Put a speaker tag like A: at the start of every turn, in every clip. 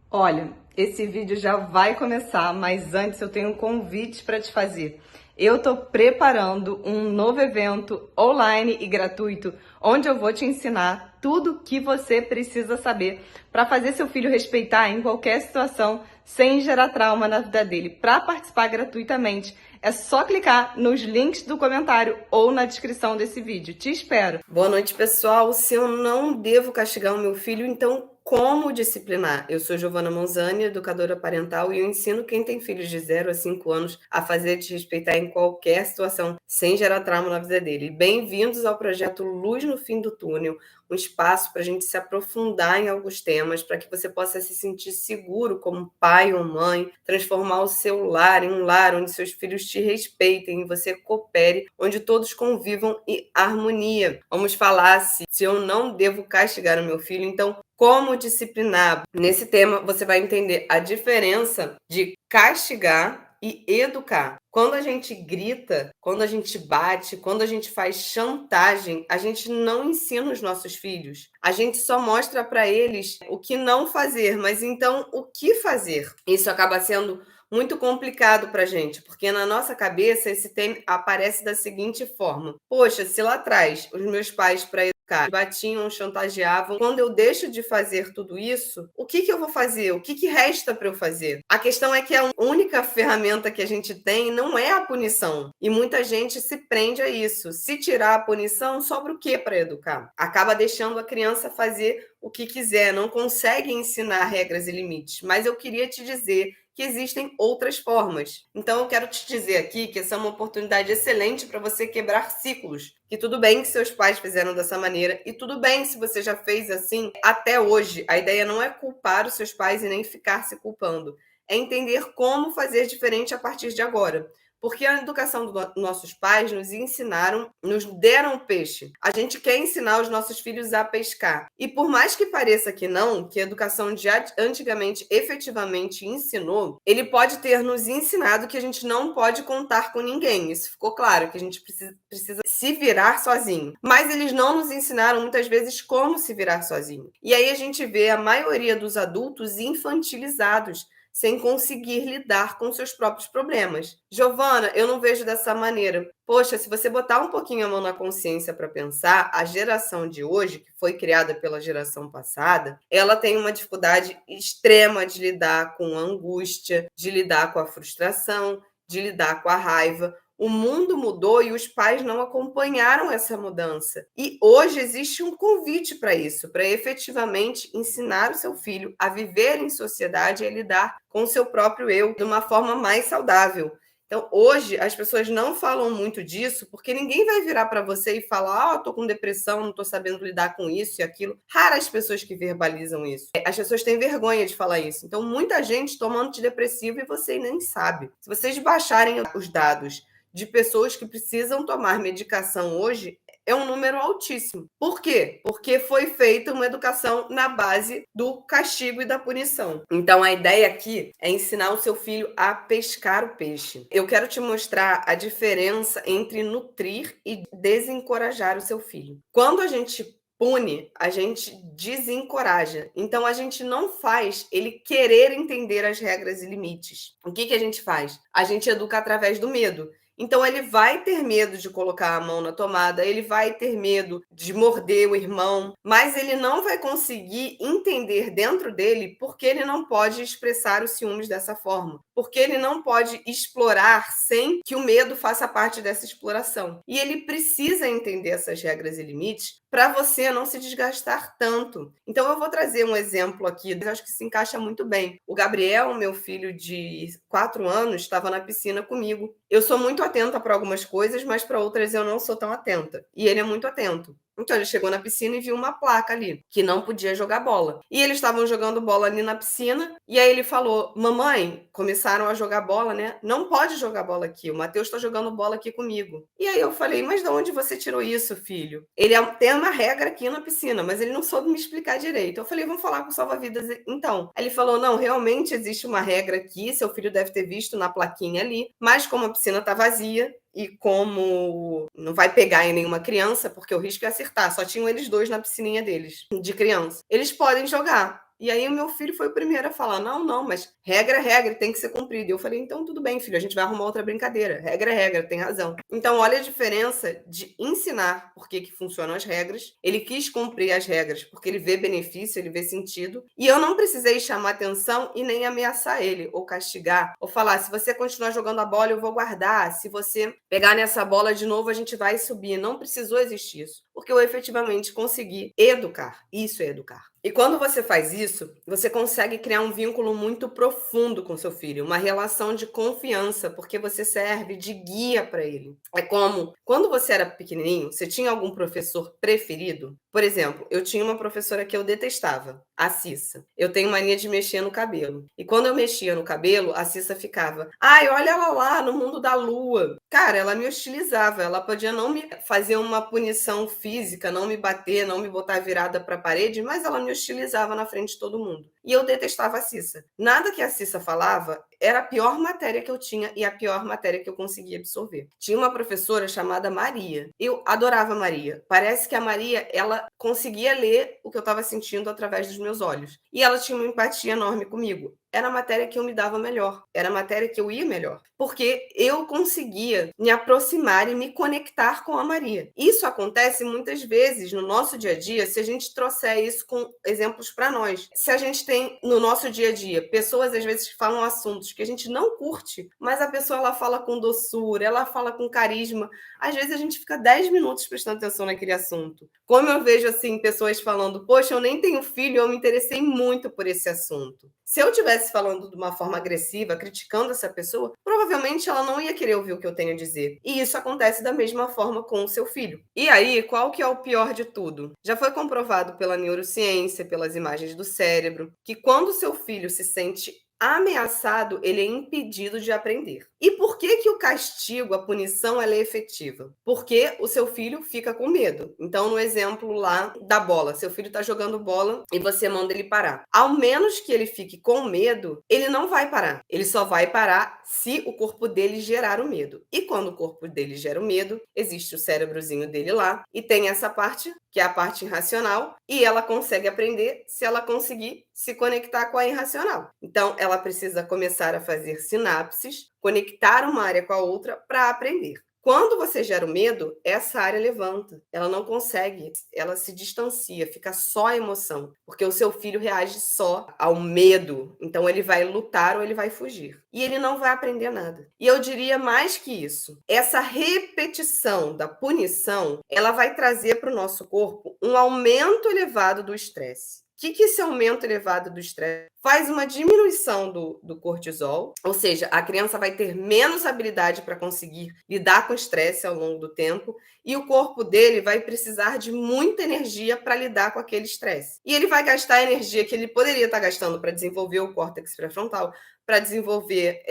A: Olha, esse vídeo já vai começar, mas antes eu tenho um convite para te fazer. Eu estou preparando um novo evento online e gratuito, onde eu vou te ensinar tudo o que você precisa saber para fazer seu filho respeitar em qualquer situação, sem gerar trauma na vida dele. Para participar gratuitamente, é só clicar nos links do comentário ou na descrição desse vídeo. Te espero!
B: Boa noite, pessoal. Se eu não devo castigar o meu filho, então como disciplinar? Eu sou Giovana Monzani, educadora parental, e eu ensino quem tem filhos de 0 a 5 anos a fazer desrespeitar em qualquer situação, sem gerar trauma na vida dele. Bem-vindos ao projeto Luz no Fim do Túnel, um espaço para a gente se aprofundar em alguns temas, para que você possa se sentir seguro como pai ou mãe, transformar o seu lar em um lar onde seus filhos te respeitem e você coopere, onde todos convivam em harmonia. Vamos falar se eu não devo castigar o meu filho, então como disciplinar? Nesse tema você vai entender a diferença de castigar e educar. Quando a gente grita, quando a gente bate, quando a gente faz chantagem, a gente não ensina os nossos filhos. A gente só mostra para eles o que não fazer, mas então o que fazer? Isso acaba sendo muito complicado para a gente, porque na nossa cabeça esse tema aparece da seguinte forma: poxa, se lá atrás os meus pais, para educar, batiam, chantageavam, quando eu deixo de fazer tudo isso, o que eu vou fazer? O que resta para eu fazer? A questão é que a única ferramenta que a gente tem não é a punição, e muita gente se prende a isso. Se tirar a punição, sobra o que para educar? Acaba deixando a criança fazer o que quiser, não consegue ensinar regras e limites. Mas eu queria te dizer que existem outras formas. Então eu quero te dizer aqui que essa é uma oportunidade excelente para você quebrar ciclos. Que tudo bem que seus pais fizeram dessa maneira e tudo bem se você já fez assim até hoje. A ideia não é culpar os seus pais e nem ficar se culpando. É entender como fazer diferente a partir de agora. Porque a educação dos nossos pais nos ensinaram, nos deram peixe. A gente quer ensinar os nossos filhos a pescar. E por mais que pareça que não, que a educação de antigamente efetivamente ensinou, ele pode ter nos ensinado que a gente não pode contar com ninguém. Isso ficou claro, que a gente precisa se virar sozinho. Mas eles não nos ensinaram muitas vezes como se virar sozinho. E aí a gente vê a maioria dos adultos infantilizados, sem conseguir lidar com seus próprios problemas. Giovana, eu não vejo dessa maneira. Poxa, se você botar um pouquinho a mão na consciência para pensar, a geração de hoje, que foi criada pela geração passada, ela tem uma dificuldade extrema de lidar com a angústia, de lidar com a frustração, de lidar com a raiva. O mundo mudou e os pais não acompanharam essa mudança. E hoje existe um convite para isso, para efetivamente ensinar o seu filho a viver em sociedade e a lidar com o seu próprio eu de uma forma mais saudável. Então, hoje, as pessoas não falam muito disso, porque ninguém vai virar para você e falar: estou com depressão, não estou sabendo lidar com isso e aquilo. Raras pessoas que verbalizam isso. As pessoas têm vergonha de falar isso. Então, muita gente toma antidepressivo e você nem sabe. Se vocês baixarem os dados de pessoas que precisam tomar medicação hoje, é um número altíssimo. Por quê? Porque foi feita uma educação na base do castigo e da punição. Então, a ideia aqui é ensinar o seu filho a pescar o peixe. Eu quero te mostrar a diferença entre nutrir e desencorajar o seu filho. Quando a gente pune, a gente desencoraja. Então, a gente não faz ele querer entender as regras e limites. O que a gente faz? A gente educa através do medo. Então, ele vai ter medo de colocar a mão na tomada, ele vai ter medo de morder o irmão, mas ele não vai conseguir entender dentro dele porque ele não pode expressar os ciúmes dessa forma, porque ele não pode explorar sem que o medo faça parte dessa exploração. E ele precisa entender essas regras e limites para você não se desgastar tanto. Então, eu vou trazer um exemplo aqui, eu acho que se encaixa muito bem. O Gabriel, meu filho de 4 anos, estava na piscina comigo. Eu sou muito atenta para algumas coisas, mas para outras eu não sou tão atenta. E ele é muito atento. Então, ele chegou na piscina e viu uma placa ali, que não podia jogar bola. E eles estavam jogando bola ali na piscina, e aí ele falou: mamãe, começaram a jogar bola, né? Não pode jogar bola aqui, o Matheus está jogando bola aqui comigo. E aí eu falei: mas de onde você tirou isso, filho? Ele tem uma regra aqui na piscina, mas ele não soube me explicar direito. Eu falei: vamos falar com o salva-vidas então. Aí ele falou: não, realmente existe uma regra aqui, seu filho deve ter visto na plaquinha ali, mas como a piscina está vazia, e como não vai pegar em nenhuma criança, porque o risco é acertar, só tinham eles dois na piscininha deles, de criança. Eles podem jogar. E aí o meu filho foi o primeiro a falar: não, não, mas regra é regra, tem que ser cumprido. E eu falei: então tudo bem, filho, a gente vai arrumar outra brincadeira. Regra é regra, tem razão. Então, olha a diferença de ensinar por que funcionam as regras. Ele quis cumprir as regras porque ele vê benefício, ele vê sentido. E eu não precisei chamar atenção e nem ameaçar ele, ou castigar, ou falar: se você continuar jogando a bola, eu vou guardar. Se você pegar nessa bola de novo, a gente vai subir. Não precisou existir isso, porque eu efetivamente consegui educar. Isso é educar. E quando você faz isso, você consegue criar um vínculo muito profundo com seu filho, uma relação de confiança, porque você serve de guia para ele. É como quando você era pequenininho, você tinha algum professor preferido? Por exemplo, eu tinha uma professora que eu detestava, a Cissa. Eu tenho mania de mexer no cabelo. E quando eu mexia no cabelo, a Cissa ficava: ai, olha ela lá no mundo da lua. Cara, ela me hostilizava. Ela podia não me fazer uma punição física, não me bater, não me botar virada para a parede, mas ela me hostilizava na frente de todo mundo. E eu detestava a Cissa. Nada que a Cissa falava era a pior matéria que eu tinha e a pior matéria que eu conseguia absorver. Tinha uma professora chamada Maria. Eu adorava a Maria. Parece que a Maria, ela conseguia ler o que eu estava sentindo através dos meus olhos. E ela tinha uma empatia enorme comigo. Era a matéria que eu me dava melhor. Era a matéria que eu ia melhor. Porque eu conseguia me aproximar e me conectar com a Maria. Isso acontece muitas vezes no nosso dia a dia, se a gente trouxer isso com exemplos para nós. Se a gente tem no nosso dia a dia pessoas, às vezes, que falam assuntos que a gente não curte, mas a pessoa ela fala com doçura, ela fala com carisma. Às vezes a gente fica 10 minutos prestando atenção naquele assunto. Como eu vejo assim pessoas falando: poxa, eu nem tenho filho, eu me interessei muito por esse assunto. Se eu estivesse falando de uma forma agressiva, criticando essa pessoa, provavelmente ela não ia querer ouvir o que eu tenho a dizer. E isso acontece da mesma forma com o seu filho. E aí, qual que é o pior de tudo? Já foi comprovado pela neurociência, pelas imagens do cérebro, que quando o seu filho se sente ameaçado, ele é impedido de aprender. E por que que o castigo, a punição, ela é efetiva? Porque o seu filho fica com medo. Então, no exemplo lá da bola, seu filho está jogando bola e você manda ele parar. Ao menos que ele fique com medo, ele não vai parar. Ele só vai parar se o corpo dele gerar o medo. E quando o corpo dele gera o medo, existe o cérebrozinho dele lá e tem essa parte, que é a parte irracional, e ela consegue aprender se ela conseguir se conectar com a irracional. Então, ela precisa começar a fazer sinapses, conectar uma área com a outra para aprender. Quando você gera o medo, essa área levanta. Ela não consegue, ela se distancia, fica só a emoção, porque o seu filho reage só ao medo. Então ele vai lutar ou ele vai fugir. E ele não vai aprender nada. E eu diria mais que isso. Essa repetição da punição, ela vai trazer para o nosso corpo um aumento elevado do estresse. O que esse aumento elevado do estresse faz? Uma diminuição do cortisol, ou seja, a criança vai ter menos habilidade para conseguir lidar com o estresse ao longo do tempo, e o corpo dele vai precisar de muita energia para lidar com aquele estresse. E ele vai gastar a energia que ele poderia estar gastando para desenvolver o córtex pré-frontal, para desenvolver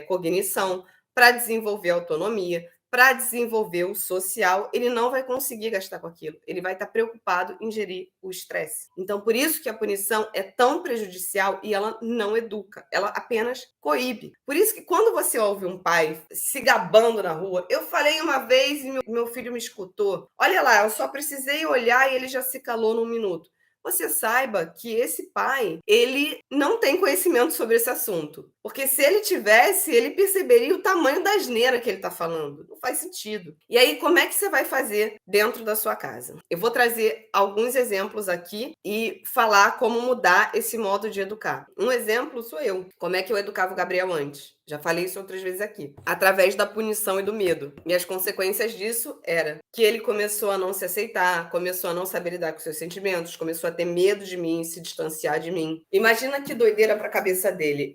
B: cognição, para desenvolver autonomia, para desenvolver o social, ele não vai conseguir gastar com aquilo. Ele vai estar preocupado em gerir o estresse. Então, por isso que a punição é tão prejudicial e ela não educa, ela apenas coíbe. Por isso que quando você ouve um pai se gabando na rua, eu falei uma vez e meu filho me escutou. Olha lá, eu só precisei olhar e ele já se calou num minuto. Você saiba que esse pai, ele não tem conhecimento sobre esse assunto. Porque se ele tivesse, ele perceberia o tamanho da asneira que ele está falando. Não faz sentido. E aí, como é que você vai fazer dentro da sua casa? Eu vou trazer alguns exemplos aqui e falar como mudar esse modo de educar. Um exemplo sou eu. Como é que eu educava o Gabriel antes? Já falei isso outras vezes aqui. Através da punição e do medo. E as consequências disso era que ele começou a não se aceitar, começou a não saber lidar com seus sentimentos, começou a ter medo de mim, se distanciar de mim. Imagina que doideira para a cabeça dele.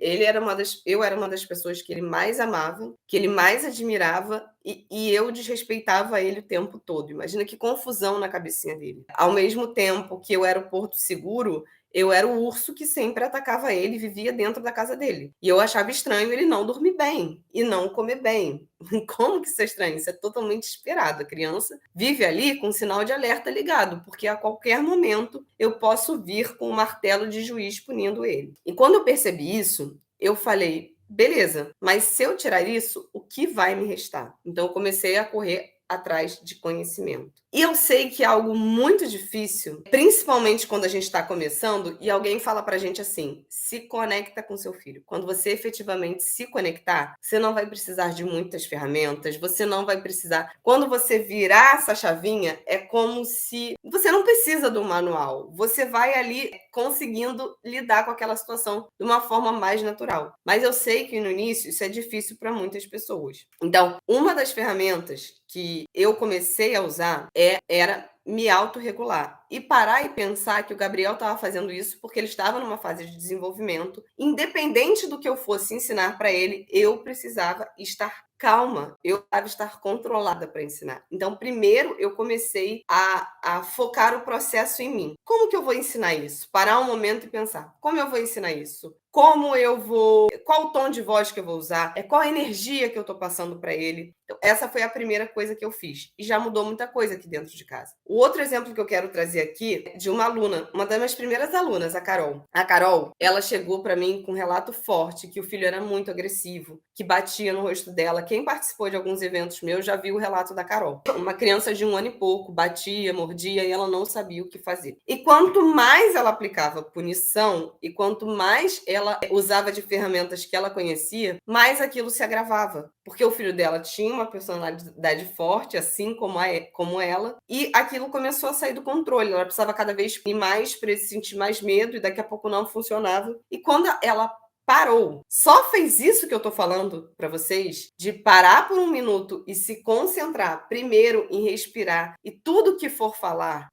B: Eu era uma das pessoas que ele mais amava, que ele mais admirava, e eu desrespeitava ele o tempo todo. Imagina que confusão na cabecinha dele. Ao mesmo tempo que eu era o porto seguro, eu era o urso que sempre atacava ele e vivia dentro da casa dele. E eu achava estranho ele não dormir bem e não comer bem. Como que isso é estranho? Isso é totalmente esperado. A criança vive ali com o sinal de alerta ligado, porque a qualquer momento eu posso vir com um martelo de juiz punindo ele. E quando eu percebi isso, eu falei: beleza, mas se eu tirar isso, o que vai me restar? Então eu comecei a correr atrás de conhecimento. E eu sei que é algo muito difícil, principalmente quando a gente está começando e alguém fala pra gente assim: se conecta com seu filho. Quando você efetivamente se conectar, você não vai precisar de muitas ferramentas, você não vai precisar. Quando você virar essa chavinha, é como se você não precisa do manual. Você vai ali conseguindo lidar com aquela situação de uma forma mais natural. Mas eu sei que no início isso é difícil para muitas pessoas. Então, uma das ferramentas que eu comecei a usar era me autorregular e parar e pensar que o Gabriel estava fazendo isso porque ele estava numa fase de desenvolvimento. Independente do que eu fosse ensinar para ele, eu precisava estar calma, eu precisava estar controlada para ensinar. Então, primeiro eu comecei a focar o processo em mim. Como que eu vou ensinar isso? Parar um momento e pensar: como eu vou ensinar isso? Como eu vou, qual o tom de voz que eu vou usar, qual a energia que eu estou passando para ele. Então, essa foi a primeira coisa que eu fiz e já mudou muita coisa aqui dentro de casa. O outro exemplo que eu quero trazer aqui é de uma aluna, uma das minhas primeiras alunas, a Carol. A Carol, ela chegou para mim com um relato forte que o filho era muito agressivo, que batia no rosto dela. Quem participou de alguns eventos meus já viu o relato da Carol. Uma criança de 1 ano e pouco, batia, mordia e ela não sabia o que fazer. E quanto mais ela aplicava punição e quanto mais ela usava de ferramentas que ela conhecia, mais aquilo se agravava. Porque o filho dela tinha uma personalidade forte, assim como ela, e aquilo começou a sair do controle. Ela precisava cada vez ir mais para ele sentir mais medo, e daqui a pouco não funcionava. E quando ela parou, só fez isso que eu tô falando para vocês, de parar por 1 minuto e se concentrar primeiro em respirar e tudo que for falar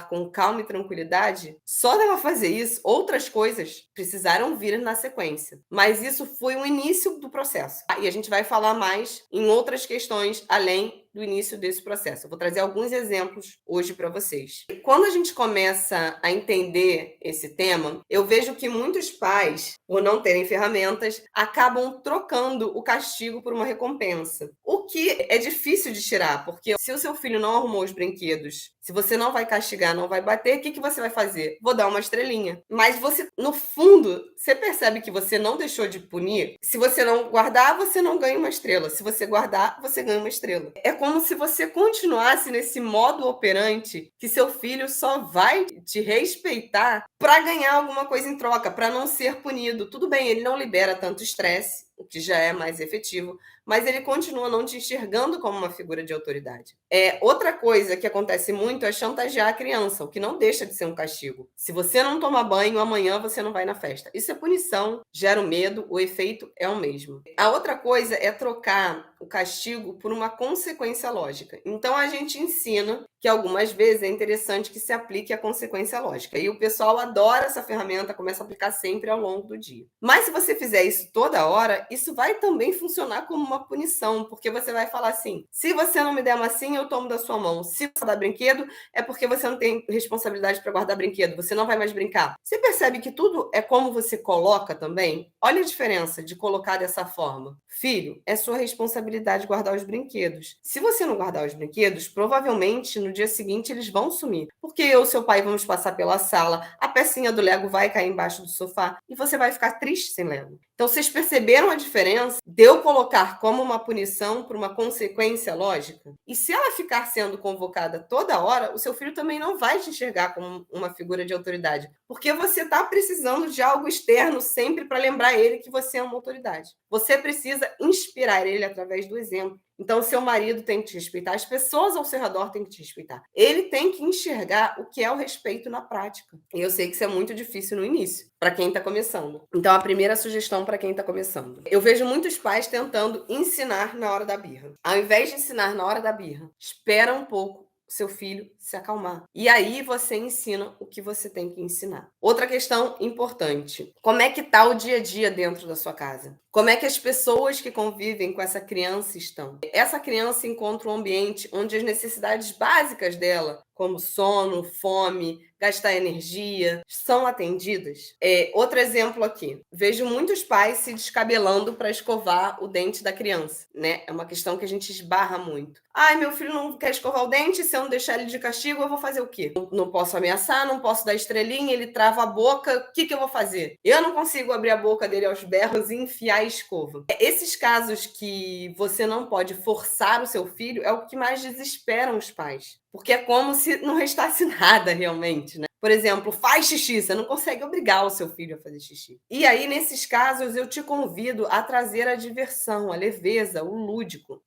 B: com calma e tranquilidade, só dela fazer isso, outras coisas precisaram vir na sequência. Mas isso foi o início do processo. E a gente vai falar mais em outras questões além do início desse processo. Eu vou trazer alguns exemplos hoje para vocês. Quando a gente começa a entender esse tema, eu vejo que muitos pais, por não terem ferramentas, acabam trocando o castigo por uma recompensa. O que é difícil de tirar, porque se o seu filho não arrumou os brinquedos, se você não vai castigar, não vai bater, o que você vai fazer? Vou dar uma estrelinha. Mas você, no fundo, você percebe que você não deixou de punir. Se você não guardar, você não ganha uma estrela. Se você guardar, você ganha uma estrela. É como se você continuasse nesse modo operante que seu filho só vai te respeitar para ganhar alguma coisa em troca, para não ser punido. Tudo bem, ele não libera tanto estresse, o que já é mais efetivo, mas ele continua não te enxergando como uma figura de autoridade. Outra coisa que acontece muito é chantagear a criança, o que não deixa de ser um castigo. Se você não toma banho, amanhã você não vai na festa. Isso é punição, gera o medo, o efeito é o mesmo. A outra coisa é trocar o castigo por uma consequência lógica. Então a gente ensina que algumas vezes é interessante que se aplique a consequência lógica. E o pessoal adora essa ferramenta, começa a aplicar sempre ao longo do dia. Mas se você fizer isso toda hora, isso vai também funcionar como uma punição, porque você vai falar assim: se você não me der massinha, eu tomo da sua mão. Se você dá brinquedo, é porque você não tem responsabilidade para guardar brinquedo, você não vai mais brincar. Você percebe que tudo é como você coloca também? Olha a diferença de colocar dessa forma. Filho, é sua responsabilidade guardar os brinquedos. Se você não guardar os brinquedos, provavelmente no dia seguinte eles vão sumir. Porque eu e seu pai vamos passar pela sala, a pecinha do Lego vai cair embaixo do sofá e você vai ficar triste sem Lego. Então, vocês perceberam a diferença de eu colocar como uma punição por uma consequência lógica? E se ela ficar sendo convocada toda hora, o seu filho também não vai te enxergar como uma figura de autoridade, porque você está precisando de algo externo sempre para lembrar ele que você é uma autoridade. Você precisa inspirar ele através do exemplo. Então, seu marido tem que te respeitar, as pessoas ao seu redor têm que te respeitar. Ele tem que enxergar o que é o respeito na prática. E eu sei que isso é muito difícil no início, para quem está começando. Então, a primeira sugestão para quem está começando. Eu vejo muitos pais tentando ensinar na hora da birra. Ao invés de ensinar na hora da birra, espera um pouco seu filho se acalmar. E aí você ensina o que você tem que ensinar. Outra questão importante: como é que tá o dia a dia dentro da sua casa? Como é que as pessoas que convivem com essa criança estão? Essa criança encontra um ambiente onde as necessidades básicas dela, como sono, fome, gastar energia, são atendidas? Outro exemplo aqui. Vejo muitos pais se descabelando para escovar o dente da criança, né? É uma questão que a gente esbarra muito. Ai, meu filho não quer escovar o dente, se eu não deixar ele de castigo, eu vou fazer o quê? Não posso ameaçar, não posso dar estrelinha, ele trava a boca, o que eu vou fazer? Eu não consigo abrir a boca dele aos berros e enfiar a escova. Esses casos que você não pode forçar o seu filho é o que mais desesperam os pais. Porque é como se não restasse nada realmente, né? Por exemplo, faz xixi, você não consegue obrigar o seu filho a fazer xixi. E aí, nesses casos, eu te convido a trazer a diversão, a leveza, o lúdico.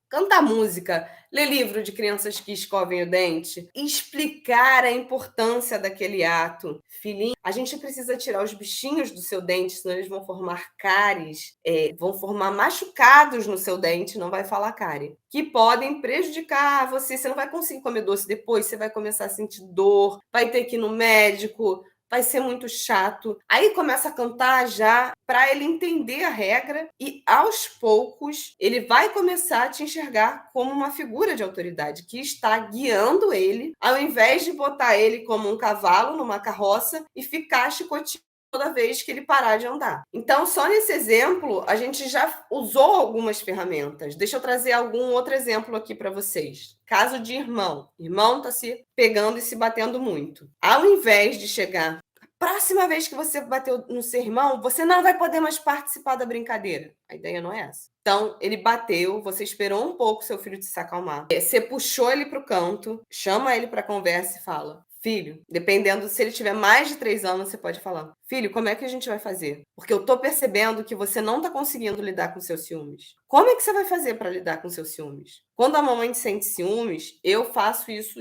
B: Cantar música, ler livro de crianças que escovem o dente, explicar a importância daquele ato. Filhinho, a gente precisa tirar os bichinhos do seu dente, senão eles vão formar cáries, vão formar machucados no seu dente, não vai falar cárie, que podem prejudicar você. Você não vai conseguir comer doce depois, você vai começar a sentir dor, vai ter que ir no médico, vai ser muito chato. Aí começa a cantar já para ele entender a regra e aos poucos ele vai começar a te enxergar como uma figura de autoridade que está guiando ele, ao invés de botar ele como um cavalo numa carroça e ficar chicoteando toda vez que ele parar de andar. Então, só nesse exemplo, a gente já usou algumas ferramentas. Deixa eu trazer algum outro exemplo aqui para vocês. Caso de irmão. Irmão tá se pegando e se batendo muito. Ao invés de chegar, próxima vez que você bateu no seu irmão, você não vai poder mais participar da brincadeira. A ideia não é essa. Então, ele bateu, você esperou um pouco seu filho se acalmar. Você puxou ele para o canto, chama ele para conversa e fala: filho, dependendo se ele tiver mais de 3 anos, você pode falar: filho, como é que a gente vai fazer? Porque eu tô percebendo que você não tá conseguindo lidar com seus ciúmes. Como é que você vai fazer para lidar com seus ciúmes? Quando a mamãe sente ciúmes, eu faço isso.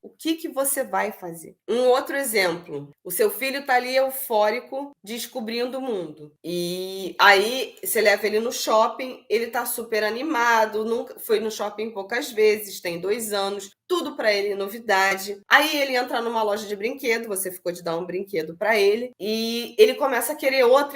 B: O que você vai fazer? Um outro exemplo. O seu filho tá ali eufórico, descobrindo o mundo. E aí você leva ele no shopping, ele tá super animado, nunca foi no shopping poucas vezes, tem 2 anos, tudo para ele é novidade. Aí ele entra numa loja de brinquedo, você ficou de dar um brinquedo para ele, e ele começa a querer outro.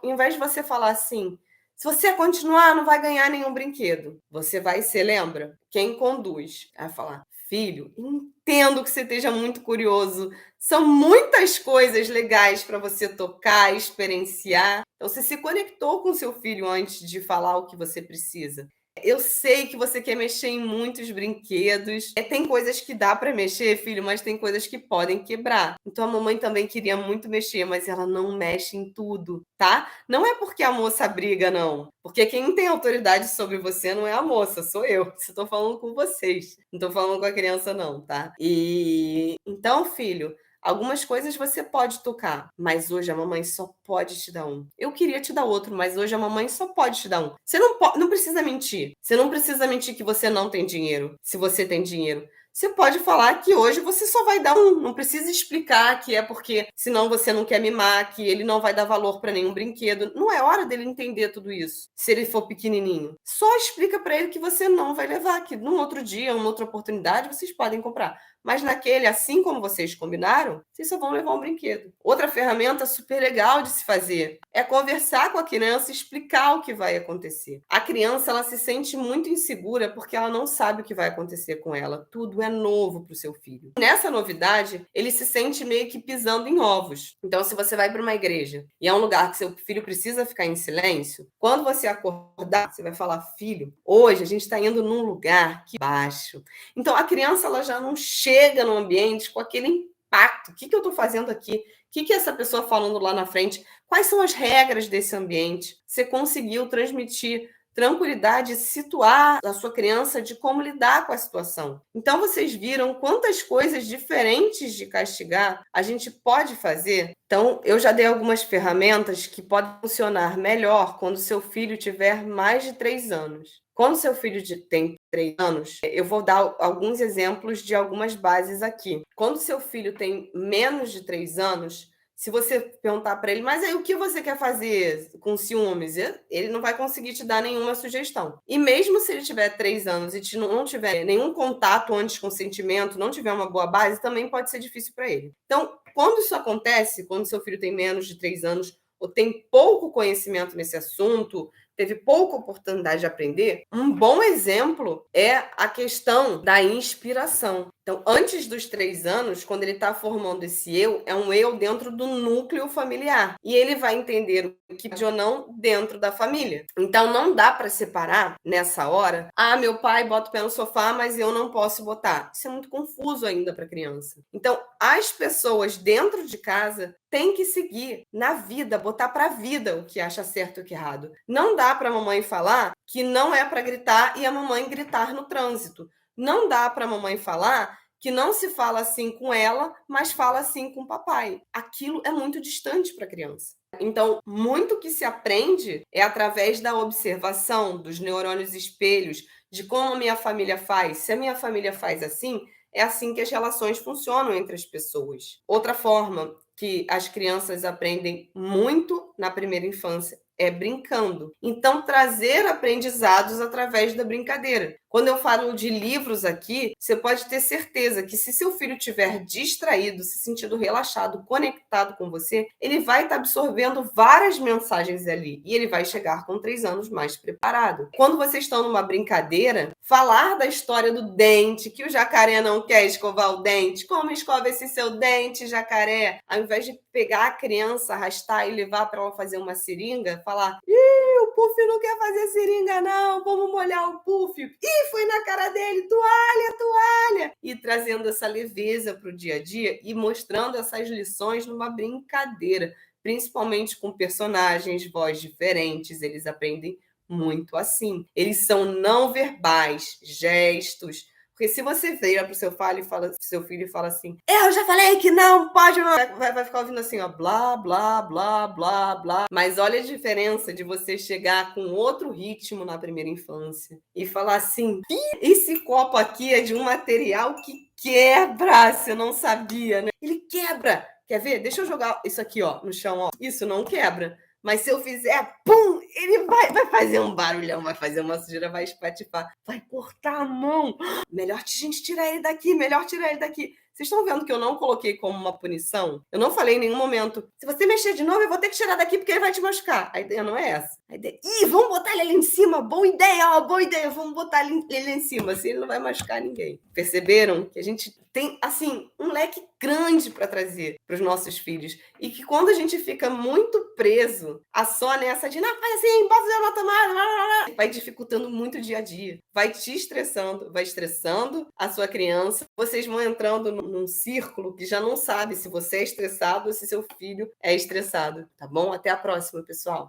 B: Em vez de você falar assim: se você continuar, não vai ganhar nenhum brinquedo. Você vai ser, lembra? Quem conduz. Vai falar: filho, entendo que você esteja muito curioso. São muitas coisas legais para você tocar, experienciar. Então, você se conectou com seu filho antes de falar o que você precisa. Eu sei que você quer mexer em muitos brinquedos. Tem coisas que dá para mexer, filho, mas tem coisas que podem quebrar. Então a mamãe também queria muito mexer, mas ela não mexe em tudo, tá? Não é porque a moça briga, não. Porque quem tem autoridade sobre você não é a moça, sou eu. Estou falando com vocês. Não estou falando com a criança, não, tá? E então, filho, algumas coisas você pode tocar, mas hoje a mamãe só pode te dar um. Eu queria te dar outro, mas hoje a mamãe só pode te dar um. Você não precisa mentir. Você não precisa mentir que você não tem dinheiro, se você tem dinheiro. Você pode falar que hoje você só vai dar um. Não precisa explicar que é porque senão você não quer mimar, que ele não vai dar valor para nenhum brinquedo. Não é hora dele entender tudo isso, se ele for pequenininho. Só explica para ele que você não vai levar, que num outro dia, numa outra oportunidade, vocês podem comprar. Mas naquele, assim como vocês combinaram, vocês só vão levar um brinquedo. Outra ferramenta super legal de se fazer é conversar com a criança e explicar o que vai acontecer. A criança, ela se sente muito insegura porque ela não sabe o que vai acontecer com ela. Tudo é novo para o seu filho. Nessa novidade, ele se sente meio que pisando em ovos. Então, se você vai para uma igreja e é um lugar que seu filho precisa ficar em silêncio, quando você acordar, você vai falar: filho, hoje a gente está indo num lugar que baixo. Então, a criança, ela já não chega no ambiente com aquele impacto. O que eu estou fazendo aqui? O que essa pessoa falando lá na frente? Quais são as regras desse ambiente? Você conseguiu transmitir tranquilidade, situar a sua criança de como lidar com a situação. Então, vocês viram quantas coisas diferentes de castigar a gente pode fazer? Então, eu já dei algumas ferramentas que podem funcionar melhor quando seu filho tiver mais de 3 anos. Quando seu filho tem 3 anos, eu vou dar alguns exemplos de algumas bases aqui. Quando seu filho tem menos de 3 anos, se você perguntar para ele: mas aí o que você quer fazer com ciúmes? Ele não vai conseguir te dar nenhuma sugestão. E mesmo se ele tiver 3 anos e não tiver nenhum contato antes com o sentimento, não tiver uma boa base, também pode ser difícil para ele. Então, quando isso acontece, quando seu filho tem menos de 3 anos ou tem pouco conhecimento nesse assunto, teve pouca oportunidade de aprender, um bom exemplo é a questão da inspiração. Então, antes dos 3 anos, quando ele está formando esse eu, é um eu dentro do núcleo familiar. E ele vai entender o que pode ou não dentro da família. Então, não dá para separar nessa hora. Ah, meu pai bota o pé no sofá, mas eu não posso botar. Isso é muito confuso ainda para a criança. Então, as pessoas dentro de casa têm que seguir na vida, botar para a vida o que acha certo e o que é errado. Não dá para a mamãe falar que não é para gritar e a mamãe gritar no trânsito. Não dá para a mamãe falar que não se fala assim com ela, mas fala assim com o papai. Aquilo é muito distante para a criança. Então, muito que se aprende é através da observação, dos neurônios espelhos, de como a minha família faz. Se a minha família faz assim, é assim que as relações funcionam entre as pessoas. Outra forma que as crianças aprendem muito na primeira infância é brincando. Então, trazer aprendizados através da brincadeira. Quando eu falo de livros aqui, você pode ter certeza que se seu filho estiver distraído, se sentindo relaxado, conectado com você, ele vai estar absorvendo várias mensagens ali e ele vai chegar com 3 anos mais preparado. Quando vocês estão numa brincadeira, falar da história do dente, que o jacaré não quer escovar o dente, como escova esse seu dente, jacaré? Ao invés de pegar a criança, arrastar e levar para ela fazer uma seringa, falar: "Ih, o Puff não quer fazer seringa não, vamos molhar o Puff. Ih, foi na cara dele, toalha, toalha." E trazendo essa leveza para o dia a dia e mostrando essas lições numa brincadeira, principalmente com personagens, voz diferentes, eles aprendem muito assim. Eles são não verbais, gestos. Porque se você vira pro seu filho e fala assim: "Eu já falei que não pode", vai ficar ouvindo assim, ó, blá, blá, blá, blá, blá. Mas olha a diferença de você chegar com outro ritmo na primeira infância e falar assim: "Esse copo aqui é de um material que quebra, você não sabia, né?" Ele quebra. Quer ver? Deixa eu jogar isso aqui, ó, no chão, ó. Isso não quebra. Mas se eu fizer, pum, ele vai fazer um barulhão, vai fazer uma sujeira, vai espatifar, vai cortar a mão. Melhor a gente tirar ele daqui, melhor tirar ele daqui. Vocês estão vendo que eu não coloquei como uma punição? Eu não falei em nenhum momento: "Se você mexer de novo, eu vou ter que tirar daqui porque ele vai te machucar." A ideia não é essa. A ideia: "Ih, vamos botar ele ali em cima, boa ideia, ó, boa ideia, vamos botar ele em cima, assim ele não vai machucar ninguém." Perceberam que a gente tem, assim, um leque grande para trazer para os nossos filhos e que quando a gente fica muito preso a só nessa de: "Não, faz assim, bota o dedo na tomada", vai dificultando muito o dia a dia, vai te estressando, vai estressando a sua criança, vocês vão entrando num círculo que já não sabe se você é estressado ou se seu filho é estressado, tá bom? Até a próxima, pessoal.